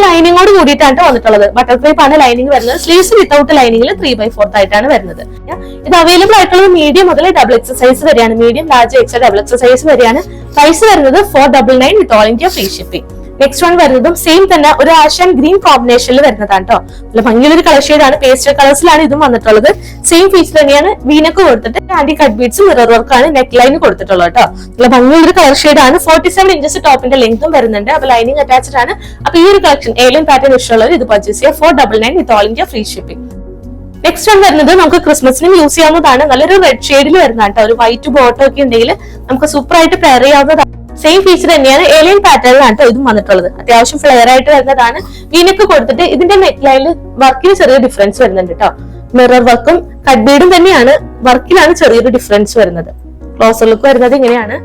ലൈനിങ്ങോട് കൂടിയിട്ടാണ് വന്നിട്ടുള്ളത്. ബട്ടർഫ്ലൈ ആണ് ലൈനിങ് വരുന്നത്. സ്ലീവ്സ് വിത്തൗട്ട് ലൈനിങ്ങിൽ 3/4 ആയിട്ടാണ് വരുന്നത്. ഇത് അവൈലബിൾ ആയിട്ടുള്ളത് മീഡിയം മുതൽ ഡബിൾ എക്സസൈസ് വരെയാണ്. മീഡിയം, ലാർജ്, എക്സൽ, ഡബിൾ എക്സസൈസ് വരെയാണ്. പ്രൈസ് വരുന്നത് 499 with all India free shipping. Next one വരുന്നതും സെയിം തന്നെ ഒരു ആഷ് ആൻഡ് ഗ്രീൻ കോമ്പിനേഷനിൽ വരുന്നതാണ് കേട്ടോ. നല്ല ഭംഗിയുള്ള കളർ ഷെയ്ഡ് ആണ്. പേസ്റ്റൽ കളേഴ്സിലാണ് ഇതും വന്നിട്ടുള്ളത്. സെയിം ഫീച്ചർ തന്നെയാണ്. വീനക്ക് കൊടുത്തിട്ട് ആന്റി കട്ട് ബീഡ്സ് മിറർ വർക്കാണ് നെക്ക് ലൈൻ കൊടുത്തിട്ടുള്ളത് കേട്ടോ. നല്ല ഭംഗിയുള്ള കളർ ഷെയ്ഡ് ആണ്. 47 ഇഞ്ചസ് ടോപ്പിന്റെ ലെങ്തും വരുന്നുണ്ട്. അപ്പൊ ലൈനിങ് അറ്റാച്ച്ഡ് ആണ്. അപ്പൊ ഈ ഒരു കളക്ഷൻ A-line പാറ്റേൺ ഇഷ്ടമുള്ളവർ ഇത് പർച്ചേസ് ചെയ്യുക. 499 with all India free shipping. Next one വരുന്നത് നമുക്ക് ക്രിസ്മസിനും യൂസ് ചെയ്യാവുന്നതാണ്. നല്ലൊരു റെഡ് ഷെയ്ഡിൽ വരുന്നതാണ് കേട്ടോ. ഒരു വൈറ്റ് ബോട്ടം ഒക്കെ ഉണ്ടെങ്കിൽ നമുക്ക് സൂപ്പർ ആയിട്ട് പെയർ ചെയ്യാവുന്നതാണ്. സെയിം ഫീച്ചർ തന്നെയാണ്. A-line പാറ്റേണിലാണ് ഇതും വന്നിട്ടുള്ളത്. അത്യാവശ്യം ഫ്ലെയർ ആയിട്ട് വരുന്നതാണ്. വീനക്ക് കൊടുത്തിട്ട് ഇതിന്റെ നെക്ക് ലൈനിൽ വർക്കിന് ചെറിയ ഡിഫറൻസ് വരുന്നുണ്ട് കേട്ടോ. മിറർ വർക്കും കട്ട് ബീഡും തന്നെയാണ്. വർക്കിലാണ് ചെറിയൊരു ഡിഫറൻസ് വരുന്നത്. ക്ലോസർ ലുക്ക് വരുന്നത് ഇങ്ങനെയാണ്.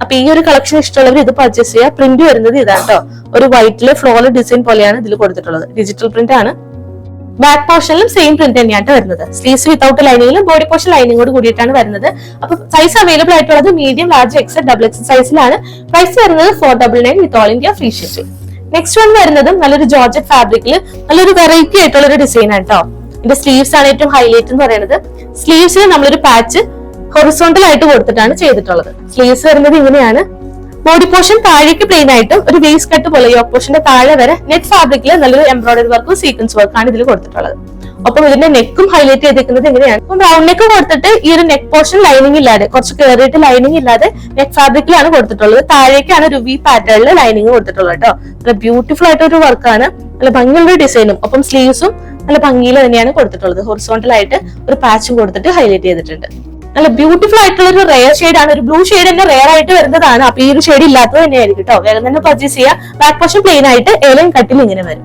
അപ്പൊ ഈ ഒരു കളക്ഷൻ ഇഷ്ടമുള്ളവർ ഇത് പർച്ചേസ് ചെയ്യുക. പ്രിന്റ് വരുന്നത് ഇതാണ് കേട്ടോ. ഒരു വൈറ്റില് ഫ്ലോറൽ ഡിസൈൻ പോലെയാണ് ഇതിൽ കൊടുത്തിട്ടുള്ളത്. ഡിജിറ്റൽ പ്രിന്റ് ആണ്. ബാക്ക് പോർഷനിലും സെയിം പ്രിന്റ് തന്നെയാണ് വരുന്നത്. സ്ലീവ്സ് വിത്തൗട്ട് ലൈനിങ്ങിലും ബോഡി പോർഷൻ ലൈനിങ്ങോട് കൂടിയിട്ടാണ് വരുന്നത്. അപ്പൊ സൈസ് അവൈലബിൾ ആയിട്ടുള്ളത് medium, large, XL, double XL സൈസിലാണ്. പ്രൈസ് വരുന്നത് 499 with all India free shipping. Next one വരുന്നതും നല്ലൊരു ജോർജറ്റ് ഫാബ്രിക്കിൽ നല്ലൊരു വെറൈറ്റി ആയിട്ടുള്ള ഒരു ഡിസൈൻ ആണ് കേട്ടോ. ഇതിന്റെ സ്ലീവ്സ് ആണ് ഏറ്റവും ഹൈലൈറ്റ് എന്ന് പറയുന്നത്. സ്ലീവ്സിൽ നമ്മളൊരു പാച്ച് ഹൊറിസോണ്ടൽ ആയിട്ട് കൊടുത്തിട്ടാണ് ചെയ്തിട്ടുള്ളത്. സ്ലീവ്സ് വരുന്നത് ഇങ്ങനെയാണ്. ബോഡി പോർഷൻ താഴേക്ക് പ്ലെയിൻ ആയിട്ടും ഒരു വേസ്റ്റ് കട്ട് പോലെ യോക്ക് പോർഷന്റെ താഴെ വരെ നെറ്റ് ഫാബ്രിക്കിൽ നല്ലൊരു എംബ്രോയിഡറി വർക്കും സീക്വൻസ് വർക്കാണ് ഇതിൽ കൊടുത്തിട്ടുള്ളത്. ഒപ്പം ഇതിന്റെ നെക്കും ഹൈലൈറ്റ് ചെയ്തിരിക്കുന്നത് ഇങ്ങനെയാണ്. അപ്പം റൗണ്ട് നെക്ക് കൊടുത്തിട്ട് ഈ ഒരു നെക്ക് പോർഷൻ ലൈനിങ് ഇല്ലാതെ കുറച്ച് കയറിയിട്ട് ലൈനിങ് ഇല്ലാതെ നെക്ക് ഫാബ്രിക്കിലാണ് കൊടുത്തിട്ടുള്ളത്. താഴേക്കാണ് ഒരു വി പാറ്റേണിൽ ലൈനിങ് കൊടുത്തിട്ടുള്ളത് കേട്ടോ. നല്ല ബ്യൂട്ടിഫുൾ ആയിട്ടൊരു വർക്കാണ്. നല്ല ഭംഗിയുള്ള ഡിസൈനും ഒപ്പം സ്ലീവ്സും നല്ല ഭംഗിയിൽ തന്നെയാണ് കൊടുത്തിട്ടുള്ളത്. ഹൊറിസോണ്ടൽ ആയിട്ട് ഒരു പാച്ചും കൊടുത്തിട്ട് ഹൈലൈറ്റ് ചെയ്തിട്ടുണ്ട്. നല്ല ബ്യൂട്ടിഫുൾ ആയിട്ടുള്ള ഒരു റെയർ ഷെയ്ഡ് ആണ്. ഒരു ബ്ലൂ ഷെയ്ഡ് തന്നെ റെയർ ആയിട്ട് വരുന്നതാണ്. അപ്പൊ ഈ ഒരു ഷെയ്ഡ് ഇല്ലാത്തത് തന്നെയായിരിക്കും കേട്ടോ. വേഗം തന്നെ പർച്ചേസ് ചെയ്യുക. ബാക്ക് പോർഷൻ പ്ലെയിൻ ആയിട്ട് A-line കട്ടിൽ ഇങ്ങനെ വരും.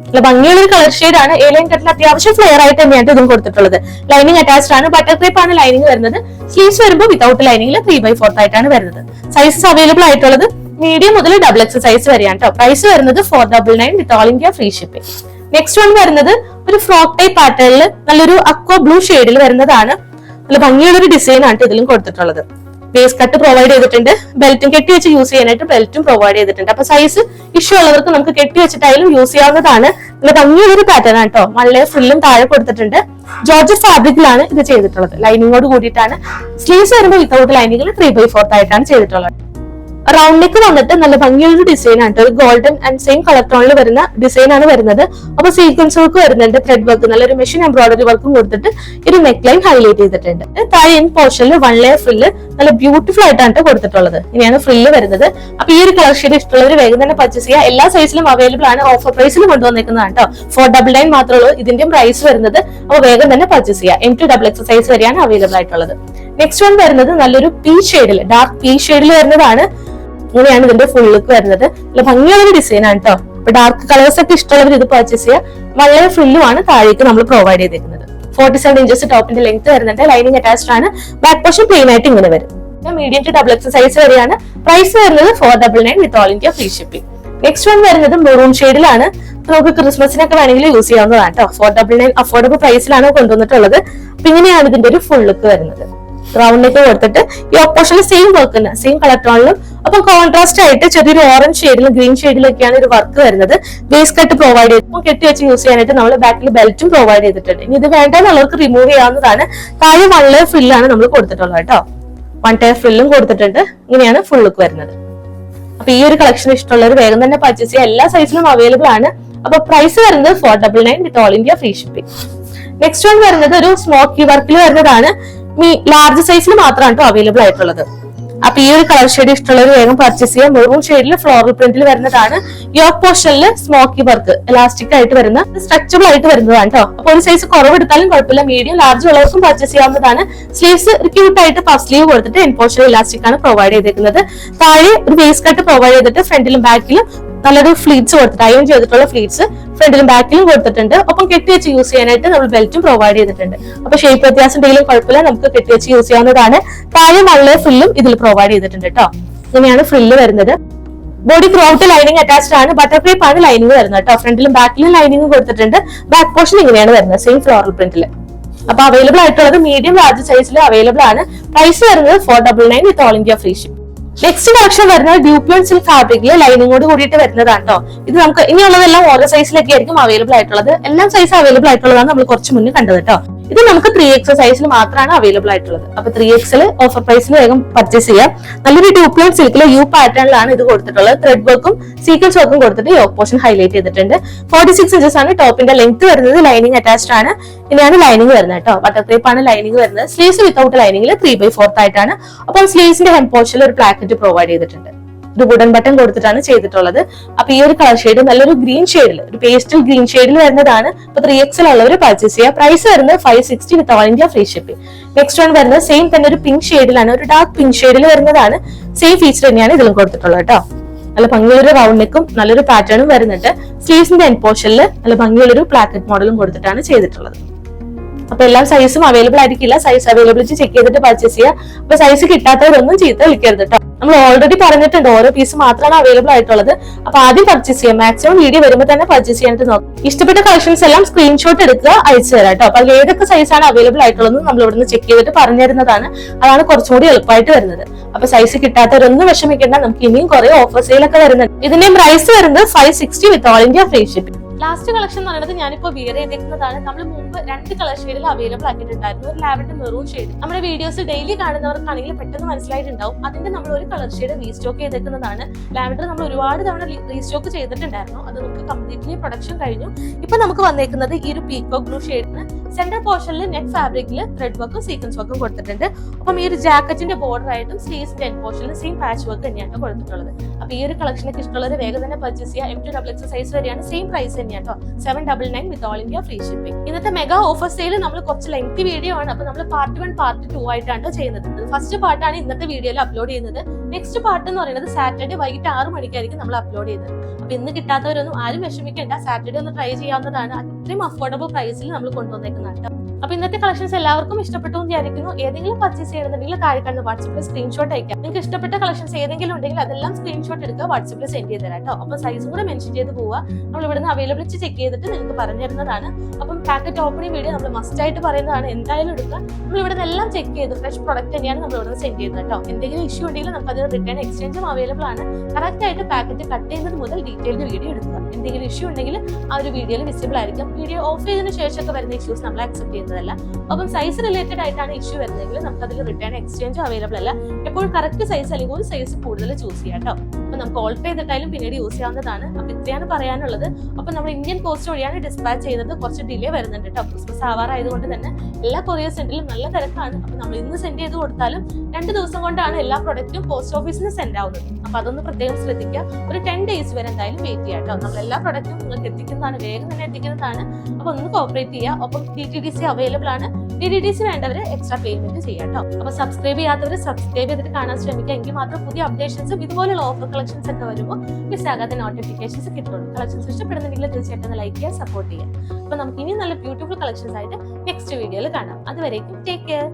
നല്ല ഭംഗിയുള്ള ഒരു കളർ ഷെയ്ഡ് ആണ്. A-line കട്ടിൽ അത്യാവശ്യം ഫ്ലെയർ ആയിട്ട് തന്നെയാണ് ഇതും കൊടുത്തിട്ടുള്ളത്. ലൈനിങ് അറ്റാച്ച്ഡ് ആണ്. ബട്ടർ ക്രേപ്പ് ആണ് ലൈനിങ് വരുന്നത്. സ്ലീവ്സ് വരുമ്പോൾ വിത്തൗട്ട് ലൈനിങ്ങിൽ 3/4 ആയിട്ടാണ് വരുന്നത്. സൈസസ് അവൈലബിൾ ആയിട്ടുള്ളത് മീഡിയം മുതൽ ഡബിൾ എക്സ് സൈസ് വരെയാണ് കേട്ടോ. പ്രൈസ് വരുന്നത് 499 with all India free shipping. Next one വരുന്നത് ഒരു ഫ്രോക്ക് ടൈപ്പ് പാറ്റേണിൽ നല്ലൊരു അക്വ ബ്ലൂ ഷെയ്ഡിൽ വരുന്നതാണ്. നല്ല ഭംഗിയുള്ള ഒരു ഡിസൈൻ ആണ് ഇതിലും കൊടുത്തിട്ടുള്ളത്. ബേസ് കട്ട് പ്രൊവൈഡ് ചെയ്തിട്ടുണ്ട്. ബെൽറ്റും കെട്ടി വെച്ച് യൂസ് ചെയ്യാനായിട്ട് ബെൽറ്റും പ്രൊവൈഡ് ചെയ്തിട്ടുണ്ട്. അപ്പൊ സൈസ് ഇഷ്യൂ ഉള്ളവർക്ക് നമുക്ക് കെട്ടി വെച്ചിട്ടായാലും യൂസ് ചെയ്യാവുന്നതാണ്. നല്ല ഭംഗിയുള്ള ഒരു പാറ്റേൺ ആണ് കേട്ടോ. നല്ല ഫ്രില്ലും താഴെ കൊടുത്തിട്ടുണ്ട്. ജോർജറ്റ് ഫാബ്രിക്കിലാണ് ഇത് ചെയ്തിട്ടുള്ളത്. ലൈനിങ്ങോട് കൂടിയിട്ടാണ്. സ്ലീവ്സ് വരുമ്പോൾ വിത്തൗട്ട് ലൈനിങ്ങിൽ 3/4 ആയിട്ടാണ് ചെയ്തിട്ടുള്ളത്. റൗണ്ട് നെക്ക് വന്നിട്ട് നല്ല ഭംഗിയുള്ള ഡിസൈൻ ആണ്. ഒരു ഗോൾഡൻ ആൻഡ് സെയിം കളർ ടോണിൽ വരുന്ന ഡിസൈൻ ആണ് വരുന്നത്. അപ്പൊ സീക്വൻസ് വർക്ക് വരുന്നുണ്ട്. ത്രെഡ് വർക്ക് നല്ലൊരു മെഷീൻ എംബ്രോയിഡറി വർക്കും കൊടുത്തിട്ട് ഒരു നെക്ക് ലൈൻ ഹൈലൈറ്റ് ചെയ്തിട്ടുണ്ട്. താഴെ എൻ പോർഷനിൽ 1 ലെയർ ഫ്രില്ല് നല്ല ബ്യൂട്ടിഫുൾ ആയിട്ടാണ് കൊടുത്തിട്ടുള്ളത്. ഇങ്ങനെയാണ് ഫ്രില്ല് വരുന്നത്. അപ്പൊ ഈ ഒരു കളർ ഷെയ്ഡ് ഇഷ്ടമുള്ളവർ വേഗം തന്നെ പർച്ചേസ് ചെയ്യുക. എല്ലാ സൈസിലും അവൈലബിൾ ആണ്. ഓഫർ പ്രൈസിൽ കൊണ്ടുവന്നിരിക്കുന്നതാണ് കേട്ടോ. 499 മാത്രമേ ഉള്ളൂ ഇതിന്റെ പ്രൈസ് വരുന്നത്. അപ്പൊ വേഗം തന്നെ പർച്ചേസ് ചെയ്യുക. M to XXL സൈസ് വരെയാണ് അവൈലബിൾ ആയിട്ടുള്ളത്. നെക്സ്റ്റ് വൺ വരുന്നത് നല്ലൊരു പീ ഷെയ്ഡിൽ, ഡാർക്ക് പീ ഷെയ്ഡിൽ വരുന്നതാണ്. ഇങ്ങനെയാണ് ഇതിന്റെ ഫുൾ ലുക്ക് വരുന്നത്. നല്ല ഭംഗിയുള്ള ഡിസൈൻ ആണ് കേട്ടോ. അപ്പൊ ഡാർക്ക് കളേഴ്സ് ഒക്കെ ഇഷ്ടമുള്ളവർ ഇത് പർച്ചേസ് ചെയ്യുക. വളരെ ഫ്രില്ലുമാണ് താഴേക്ക് നമ്മൾ പ്രൊവൈഡ് ചെയ്തിരിക്കുന്നത്. 47 ഇഞ്ചസ് ടോപ്പിന്റെ ലെങ്ത് വരുന്നുണ്ട്. ലൈനിങ് അറ്റാച്ച്ഡ് ആണ്. ബാക്ക് പോർഷൻ പ്ലെയിൻ ആയിട്ട് ഇങ്ങനെ വരും. മീഡിയം ടു XXL സൈസ് വരെയാണ്. പ്രൈസ് വരുന്നത് 499 with all India free shipping. Next one വരുന്നത് മെറൂൺ ഷെയ്ഡിലാണ്. നമുക്ക് ക്രിസ്മസിനൊക്കെ വേണമെങ്കിൽ യൂസ് ചെയ്യാവുന്നതാണ് കേട്ടോ. 499 അഫോർഡബിൾ പ്രൈസിലാണ് കൊണ്ടുവന്നിട്ടുള്ളത്. അപ്പൊ ഇങ്ങനെയാണ് ഇതിന്റെ ഒരു ഫുൾ ലുക്ക് വരുന്നത്. റൗണ്ട് നെക്ക് കൊടുത്തിട്ട് ഈ ഓപ്പോഷനിൽ സെയിം വർക്ക് തന്നെ, സെയിം കളർ ടോണിലും. അപ്പൊ കോൺട്രാസ്റ്റ് ആയിട്ട് ചെറിയൊരു ഓറഞ്ച് ഷെയ്ഡിലും ഗ്രീൻ ഷെയ്ഡിലൊക്കെയാണ് ഒരു വർക്ക് വരുന്നത്. ബേസ് കട്ട് പ്രൊവൈഡ് ചെയ്ത് കെട്ടി വെച്ച് യൂസ് ചെയ്യാനായിട്ട് നമ്മൾ ബാക്കിൽ ബെൽറ്റും പ്രൊവൈഡ് ചെയ്തിട്ടുണ്ട്. ഇനി ഇത് വേണ്ടെന്നുള്ളവർക്ക് റിമൂവ് ചെയ്യാവുന്നതാണ്. താഴെ 1 ലെയർ ഫ്രില്ലാണ് നമ്മൾ കൊടുത്തിട്ടുള്ളത് കേട്ടോ. 1 ടയർ ഫ്രില്ലും കൊടുത്തിട്ടുണ്ട്. ഇങ്ങനെയാണ് ഫുൾ ലുക്ക് വരുന്നത്. അപ്പൊ ഈ ഒരു കളക്ഷൻ ഇഷ്ടമുള്ളവർ വേഗം തന്നെ പർച്ചേസ് ചെയ്യുക. എല്ലാ സൈസിലും അവൈലബിൾ ആണ്. അപ്പൊ പ്രൈസ് വരുന്നത് 499 with all India free shipping. Next one വരുന്നത് ഒരു സ്മോക്കി വർക്കിൽ വരുന്നതാണ്. ലാർജ് സൈസിൽ മാത്രമാണ് കേട്ടോ അവൈലബിൾ ആയിട്ടുള്ളത്. അപ്പൊ ഈ ഒരു കളർ ഷെയ്ഡ് ഇഷ്ടമുള്ളവർ വേഗം പർച്ചേസ് ചെയ്യാം. മെറൂൺ ഷെയ്ഡിൽ ഫ്ലോറൽ പ്രിന്റിൽ വരുന്നതാണ്. യോക്ക് പോർഷനിൽ സ്മോക്കി വർക്ക് എലാസ്റ്റിക് ആയിട്ട് വരുന്ന സ്ട്രെച്ചബിൾ ആയിട്ട് വരുന്നതാണ് കേട്ടോ. അപ്പൊ ഒരു സൈസ് കുറവെടുത്താലും കുഴപ്പമില്ല, മീഡിയം ലാർജ് ഉള്ളവർക്കും പർച്ചേസ് ചെയ്യാവുന്നതാണ്. സ്ലീവ്സ് ക്യൂട്ട് ആയിട്ട് പഫ് സ്ലീവ് കൊടുത്തിട്ട് എൻ പോർഷൻ ഇലാസ്റ്റിക് ആണ് പ്രൊവൈഡ് ചെയ്തേക്കുന്നത്. താഴെ ഒരു ബേസ് കട്ട് പ്രൊവൈഡ് ചെയ്തിട്ട് ഫ്രണ്ടിലും ബാക്കിലും നല്ലൊരു ഫ്ലീറ്റ്സ് കൊടുത്തിട്ട് അയൺ ചെയ്തിട്ടുള്ള ഫ്ലീറ്റ്സ് ഫ്രണ്ടിലും ബാക്കിലും കൊടുത്തിട്ടുണ്ട്. ഒപ്പം കെട്ടിവെച്ച് യൂസ് ചെയ്യാനായിട്ട് നമ്മൾ ബെൽറ്റും പ്രൊവൈഡ് ചെയ്തിട്ടുണ്ട്. അപ്പൊ ഷേപ്പ് വ്യത്യാസം എന്തെങ്കിലും കുഴപ്പമില്ല, നമുക്ക് കെട്ടിവെച്ച് യൂസ് ചെയ്യാവുന്നതാണ്. താഴെ 1 ലെയർ ഫ്രില്ലും ഇതിൽ പ്രൊവൈഡ് ചെയ്തിട്ടുണ്ട് കേട്ടോ. ഇങ്ങനെയാണ് ഫ്രില്ല് വരുന്നത്. ബോഡി ത്രൂഔട്ട് ലൈനിങ് അറ്റാച്ച്ഡ് ആണ്. ബട്ടർ ക്രീപ്പ് ആണ് ലൈനിങ് വരുന്നത് കേട്ടോ. ഫ്രണ്ടിലും ബാക്കിലും ലൈനിങ് കൊടുത്തിട്ടുണ്ട്. ബാക്ക് പോർഷൻ ഇങ്ങനെയാണ് വരുന്നത്, സെയിം ഫ്ലോറൽ പ്രിന്റിൽ. അപ്പൊ അവൈലബിൾ ആയിട്ടുള്ളത് മീഡിയം ലാർജ് സൈസിൽ അവൈലബിൾ ആണ്. പ്രൈസ് വരുന്നത് 499 with all India free ship. Next collection വരുന്നത് ഡ്യൂപ്ലോൺ സിൽക്ക് ഫാബ്രിക്കില് ലൈനിങ്ങോട് കൂടിയിട്ട് വരുന്നതാണ് കേട്ടോ. ഇത് നമുക്ക് ഇനിയുള്ളതെല്ലാം ഓരോ സൈസിലൊക്കെ ആയിരിക്കും അവൈലബിൾ ആയിട്ടുള്ളത്. എല്ലാം സൈസ് അവൈലബിൾ ആയിട്ടുള്ളതാണ് നമ്മൾ കുറച്ച് മുന്നേ കണ്ടത് കേട്ടോ. ഇത് നമുക്ക് 3XL സൈസിൽ മാത്രമാണ് അവൈലബിൾ ആയിട്ടുള്ളത്. അപ്പൊ 3XL ഓഫർ പ്രൈസിൽ വേഗം പർച്ചേസ് ചെയ്യാം. നല്ലൊരു ഡ്യൂപ്ലോൺ സിൽക്കിലെ യു പാറ്റേണിലാണ് ഇത് കൊടുത്തിട്ടുള്ളത്. ത്രെഡ് വർക്കും സീക്വൻസ് വർക്കും കൊടുത്തിട്ട് യോക്ക് പോർഷൻ ഹൈലൈറ്റ് ചെയ്തിട്ടുണ്ട്. 46 ഇഞ്ചസ് ആണ് ടോപ്പിന്റെ ലെങ്ത് വരുന്നത്. ലൈനിങ് അറ്റാച്ച്ഡ് ആണ്. ഇനിയാണ് ലൈനിങ് വരുന്നത് കേട്ടോ. ബട്ടർ ക്രീപ്പ് ആണ് ലൈനിങ് വരുന്നത്. സ്ലീവ്സ് വിത്തൗട്ട് ലൈനിങ്ങിൽ 3/4 ആയിട്ടാണ്. അപ്പം സ്ലീവ്സിന്റെ ഹെം പോർഷനിൽ ഒരു പ്ലാക്കറ്റ് പ്രൊവൈഡ് ചെയ്തിട്ടുണ്ട്. ഒരു വുഡൻ ബട്ടൺ കൊടുത്തിട്ടാണ് ചെയ്തിട്ടുള്ളത്. അപ്പൊ ഈ ഒരു കളർ ഷെയ്ഡ് നല്ലൊരു ഗ്രീൻ ഷെയ്ഡിൽ, ഒരു പേസ്റ്റൽ ഗ്രീൻ ഷെയ്ഡിൽ വരുന്നതാണ്. ഇപ്പൊ 3XL ഉള്ളവർ പർച്ചേസ് ചെയ്യുക. പ്രൈസ് വരുന്നത് 560 with all India free shipping. Next one വരുന്നത് സെയിം തന്നെ ഒരു പിങ്ക് ഷെയ്ഡിലാണ്, ഒരു ഡാർക്ക് പിങ്ക് ഷെയ്ഡിൽ വരുന്നതാണ്. സെയിം ഫീച്ചർ തന്നെയാണ് ഇതിലും കൊടുത്തിട്ടുള്ളത് കേട്ടോ. നല്ല ഭംഗിയുള്ളൊരു റൗണ്ട് നെക്കും നല്ലൊരു പാറ്റേണും വരുന്നുണ്ട്. സ്ലീവ്സിന്റെ എൻ പോർഷനിൽ നല്ല ഭംഗിയുള്ളൊരു പ്ലാക്കറ്റ് മോഡലും കൊടുത്തിട്ടാണ് ചെയ്തിട്ടുള്ളത്. അപ്പൊ എല്ലാ സൈസും അവൈലബിൾ ആയിരിക്കില്ല. സൈസ് അവൈലബിലിറ്റി ചെക്ക് ചെയ്തിട്ട് പർച്ചേസ് ചെയ്യുക. അപ്പൊ സൈസ് കിട്ടാത്തവരൊന്നും ചീത്ത വിളിക്കരുത് കേട്ടോ. നമ്മൾ ഓൾറെഡി പറഞ്ഞിട്ടുണ്ട് ഓരോ പീസ് മാത്രമാണ് അവൈലബിൾ ആയിട്ടുള്ളത്. അപ്പൊ ആദ്യം പർച്ചേസ് ചെയ്യാം. മാക്സിമം വീഡിയോ വരുമ്പോൾ തന്നെ പർച്ചേസ് ചെയ്യാനായിട്ട് നോക്കാം. ഇഷ്ടപ്പെട്ട കളക്ഷൻസ് എല്ലാം സ്ക്രീൻഷോട്ട് എടുക്കുക, അയച്ചു തരാം കേട്ടോ. അപ്പൊ ഏതൊക്കെ സൈസാണ് അവൈലബിൾ ആയിട്ടുള്ളത് നമ്മൾ ഇവിടുന്ന് ചെക്ക് ചെയ്തിട്ട് പറഞ്ഞു തരുന്നതാണ്. അതാണ് കുറച്ചും കൂടി എളുപ്പമായിട്ട് വരുന്നത്. അപ്പൊ സൈസ് കിട്ടാത്തവരൊന്നും വിഷമിക്കേണ്ട. നമുക്ക് ഇനിയും കുറെ ഓഫർ സെയിലൊക്കെ വരുന്നുണ്ട്. ഇതിന്റെ പ്രൈസ് വരുന്നത് 560 with all India free shipping. Last collection എന്ന് പറയുന്നത് ഞാനിപ്പോ വിയർ ചെയ്തേക്കുന്നതാണ്. നമ്മൾ മുമ്പ് 2 കളർ ഷെയ്ഡിൽ അവൈലബിൾ ആക്കിയിട്ടുണ്ടായിരുന്നു. ഒരു ലാവൻഡർ മെറൂൺ ഷെയ്ഡ്. നമ്മുടെ വീഡിയോസ് ഡെയിലി കാണുന്നവർക്കാണെങ്കിൽ പെട്ടെന്ന് മനസ്സിലായിട്ടുണ്ടാവും. അതിന്റെ നമ്മൾ ഒരു കളർ ഷെയ്ഡ് റീസ്റ്റോക്ക് ചെയ്തേക്കുന്നതാണ്. ലാവൻഡർ നമ്മൾ ഒരുപാട് തവണ റീസ്റ്റോക്ക് ചെയ്തിട്ടുണ്ടായിരുന്നു. അത് നമുക്ക് കംപ്ലീറ്റ്ലി പ്രൊഡക്ഷൻ കഴിഞ്ഞു. ഇപ്പൊ നമുക്ക് വന്നേക്കുന്നത് ഈ ഒരു പീക്കോക്ക് ബ്ലൂ ഷെയ്ഡിന് സെന്റർ പോർഷനിൽ നെറ്റ് ഫാബ്രിക്കിൽ ത്രെഡ് വർക്കും സീക്വൻസ് വർക്കും കൊടുത്തിട്ടുണ്ട്. അപ്പം ഈ ഒരു ജാക്കറ്റിന്റെ ബോർഡർ ആയിട്ടും സ്ലീവ്സിന്റെ എൻ പോർഷനിൽ സെയിം പാച്ച് വർക്ക് തന്നെയാണ് കൊടുത്തിട്ടുള്ളത്. അപ്പൊ ഈ ഒരു കളക്ഷനൊക്കെ ഇഷ്ടമുള്ളത് വേഗം തന്നെ പർച്ചേസ് ചെയ്യുക. M2XX സൈസ് വരെയാണ്. സെയിം പ്രൈസ് തന്നെയാണ് കേട്ടോ. 799 with all India free shipping. ഇന്നത്തെ മെഗാ ഓഫർ സെയിൽ നമ്മൾ കുറച്ച് ലെങ്തി വീഡിയോ ആണ്. അപ്പൊ നമ്മൾ പാർട്ട് 1 പാർട്ട് 2 ആയിട്ടാണ് ചെയ്യുന്നത്. ഫസ്റ്റ് പാർട്ടാണ് ഇന്നത്തെ വീഡിയോയിൽ അപ്ലോഡ് ചെയ്യുന്നത്. നെക്സ്റ്റ് പാർട്ട് എന്ന് പറയുന്നത് സാറ്റർഡേ വൈകിട്ട് 6 മണിക്കായിരിക്കും നമ്മൾ അപ്ലോഡ് ചെയ്യുന്നത്. അപ്പൊ ഇന്ന് കിട്ടാത്തവരൊന്നും ആരും വിഷമിക്കേണ്ട. സാറ്റർഡേ ഒന്ന് ട്രൈ ചെയ്യാവുന്നതാണ്. അത്രയും അഫോർഡബിൾ പ്രൈസിൽ നമ്മൾ കൊണ്ടുവന്നേക്കുന്നതാണ്. അപ്പൊ ഇന്നത്തെ കളക്ഷൻസ് എല്ലാവർക്കും ഇഷ്ടപ്പെട്ടു എന്ന് വിചാരിക്കുന്നു. ഏതെങ്കിലും പർച്ചേസ് ചെയ്യണമെന്നുണ്ടെങ്കിൽ താഴെ കാണുന്ന വാട്സപ്പിൽ സ്ക്രീൻഷോട്ട് അയക്കാം. നിങ്ങൾക്ക് ഇഷ്ടപ്പെട്ട കളക്ഷൻസ് ഏതെങ്കിലും ഉണ്ടെങ്കിൽ അതെല്ലാം സ്ക്രീൻഷോട്ട് എടുക്കുക, വാട്സപ്പിൽ സെൻഡ് ചെയ്ത് തരാം കേട്ടോ. അപ്പൊ സൈസും കൂടെ മെൻഷൻ ചെയ്ത് പോവുക. നമ്മൾ ഇവിടുന്ന് അവൈലബിലിറ്റി ചെക്ക് ചെയ്തിട്ട് നിങ്ങൾക്ക് പറഞ്ഞു തരുന്നതാണ്. അപ്പം പാക്കറ്റ് ഓപ്പണിംഗ് വീഡിയോ നമ്മൾ മസ്റ്റ് ആയിട്ട് പറയുന്നതാണ്. എന്തായാലും എടുക്കുക. നമ്മൾ ഇവിടുന്ന് എല്ലാം ചെക്ക് ചെയ്ത് ഫ്രഷ് പ്രൊഡക്റ്റ് തന്നെയാണ് നമ്മൾ ഇവിടുന്ന് സെൻഡ് ചെയ്യുന്നത് കേട്ടോ. എന്തെങ്കിലും ഇഷ്യൂ ഉണ്ടെങ്കിൽ നമുക്ക് അതിന് റിട്ടേൺ എക്സ്ചേഞ്ചും അവൈലബിൾ ആണ്. കറക്റ്റ് ആയിട്ട് പാക്കറ്റ് കട്ട് ചെയ്യുന്നത് മുതൽ ഡീറ്റെയിൽഡ് വീഡിയോ എടുക്കുക. എന്തെങ്കിലും ഇഷ്യൂ ഉണ്ടെങ്കിൽ ആ ഒരു വീഡിയോയിൽ വിസിബിൾ ആയിരിക്കും. വീഡിയോ ഓഫ് ചെയ്തതിനു ശേഷമൊക്കെ വരുന്ന ഇഷ്യൂസ് നമ്മൾ അക്സെപ്റ്റ് ചെയ്യുന്നതല്ല. അപ്പം സൈസ് റിലേറ്റഡ് ആയിട്ടാണ് ഇഷ്യൂ വരുന്നതെങ്കിൽ നമുക്ക് അതിൽ റിട്ടേൺ എക്സ്ചേഞ്ച് അവൈലബിൾ അല്ല. എപ്പോഴും കറക്റ്റ് സൈസ് അല്ലെങ്കിൽ ഒരു സൈസ് കൂടുതൽ ചൂസ് ചെയ്യാം കേട്ടോ. അപ്പൊ നമുക്ക് ഓൾട്ടർ ചെയ്തിട്ടായാലും പിന്നീട് യൂസ് ചെയ്യാവുന്നതാണ്. അപ്പൊ ഇത്രയാണ് പറയാനുള്ളത്. അപ്പൊ നമ്മൾ ഇന്ത്യൻ പോസ്റ്റ് വഴിയാണ് ഡിസ്പാച്ച് ചെയ്തത്. കുറച്ച് ഡിലേ വരുന്നുണ്ട് കേട്ടോ. ക്രിസ്മസ് ആവാറായതുകൊണ്ട് തന്നെ എല്ലാ കൊറിയർ സെന്ററിലും നല്ല തിരക്കാണ്. അപ്പൊ നമ്മൾ ഇന്ന് സെൻഡ് ചെയ്ത് കൊടുത്താലും 2 ദിവസം കൊണ്ടാണ് എല്ലാ പ്രൊഡക്റ്റും പോസ്റ്റ് ഓഫീസിന് സെൻഡ് ആവുന്നത്. അപ്പൊ അതൊന്ന് പ്രത്യേകം ശ്രദ്ധിക്കുക. ഒരു 10 ഡേയ്സ് വരെ എന്തായാലും വെയിറ്റ് ചെയ്യാം കേട്ടോ. നമ്മൾ എല്ലാ പ്രൊഡക്റ്റും നിങ്ങൾക്ക് എത്തിക്കുന്നതാണ്, വേഗം തന്നെ എത്തിക്കുന്നതാണ്. അപ്പൊ ഒന്ന് കോപ്പറേറ്റ് ചെയ്യുക. ഒപ്പം DTDC അവൈലബിൾ ആണ്. DTDC വേണ്ടവര് എക്സ്ട്രാ പേയ്മെന്റ് ചെയ്യാം കേട്ടോ. അപ്പൊ സബ്സ്ക്രൈബ് ചെയ്യാത്തവര് സബ്സ്ക്രൈബ് ചെയ്തിട്ട് കാണാൻ ശ്രമിക്കുക. എങ്കിൽ മാത്രം പുതിയ അപ്ഡേഷൻസും ഇതുപോലുള്ള ഓഫർ കളക്ഷൻസ് ഒക്കെ വരുമ്പോൾ മിസ്സാകാത്ത നോട്ടിഫിക്കേഷൻസ് കിട്ടുള്ളൂ. കളക്ഷൻസ് ഇഷ്ടപ്പെടുന്നുണ്ടെങ്കിൽ തീർച്ചയായിട്ടും ലൈക്ക് ചെയ്യുക, സപ്പോർട്ട് ചെയ്യുക. അപ്പൊ നമുക്ക് ഇനി നല്ല ബ്യൂട്ടിഫുൾ കളക്ഷൻസ് ആയിട്ട് നെക്സ്റ്റ് വീഡിയോയിൽ കാണാം. അതുവരേക്കും ടേക്ക് കെയർ.